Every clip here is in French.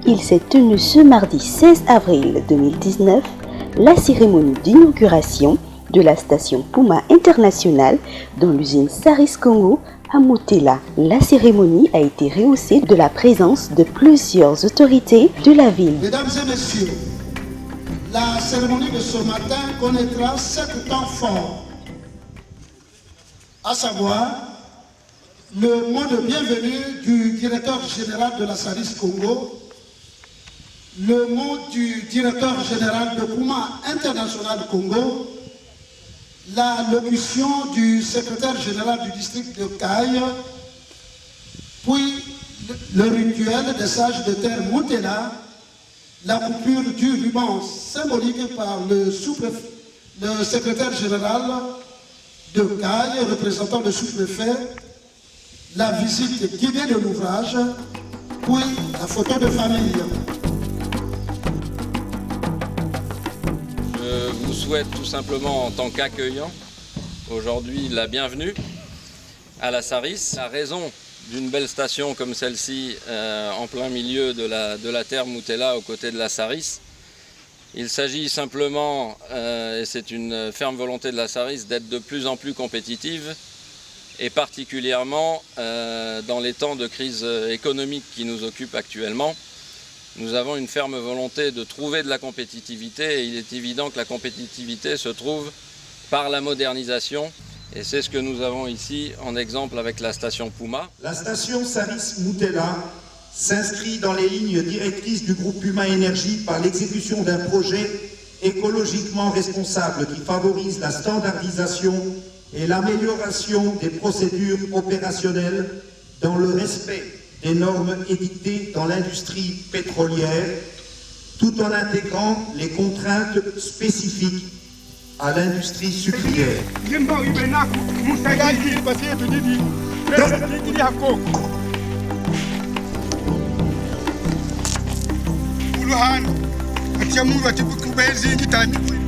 Il s'est tenu ce mardi 16 avril 2019 la cérémonie d'inauguration de la station Puma International dans l'usine Saris Congo à Mutela. La cérémonie a été rehaussée de la présence de plusieurs autorités de la ville. Mesdames et messieurs, la cérémonie de ce matin connaîtra 7 temps forts, à savoir le mot de bienvenue du directeur général de la Saris Congo, le mot du directeur général de Puma International Congo, la locution du secrétaire général du district de Caille, puis le rituel des sages de terre Mutela, la coupure du ruban symbolique par le secrétaire général de Caille, représentant le sous-préfet, la visite guidée de l'ouvrage, puis la photo de famille. Je vous souhaite tout simplement en tant qu'accueillant aujourd'hui la bienvenue à la Saris. La raison d'une belle station comme celle-ci en plein milieu de la terre Mutela aux côtés de la Saris. Il s'agit simplement, et c'est une ferme volonté de la Saris, d'être de plus en plus compétitive et particulièrement dans les temps de crise économique qui nous occupent actuellement. Nous avons une ferme volonté de trouver de la compétitivité et il est évident que la compétitivité se trouve par la modernisation et c'est ce que nous avons ici en exemple avec la station Puma. La station Saris Mutela s'inscrit dans les lignes directrices du groupe Puma Énergie par l'exécution d'un projet écologiquement responsable qui favorise la standardisation et l'amélioration des procédures opérationnelles dans le respect des normes édictées dans l'industrie pétrolière, tout en intégrant les contraintes spécifiques à l'industrie sucrière.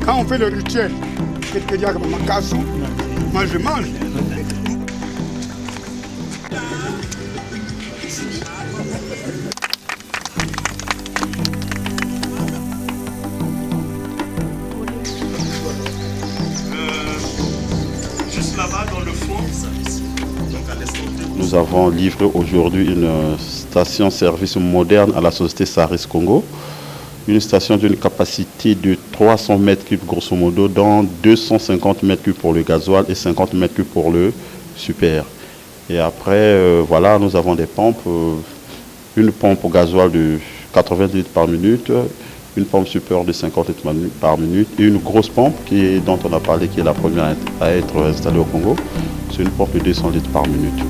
Quand on fait le rituel, moi je mange. Juste là-bas dans le fond, nous avons livré aujourd'hui une station-service moderne à la société Saris Congo. Une station d'une capacité de 300 mètres cubes grosso modo, dont 250 mètres cubes pour le gasoil et 50 mètres cubes pour le super. Et après, voilà, nous avons des pompes, une pompe au gasoil de 80 litres par minute, une pompe super de 50 litres par minute et une grosse pompe dont on a parlé, qui est la première à être installée au Congo. C'est une pompe de 200 litres par minute.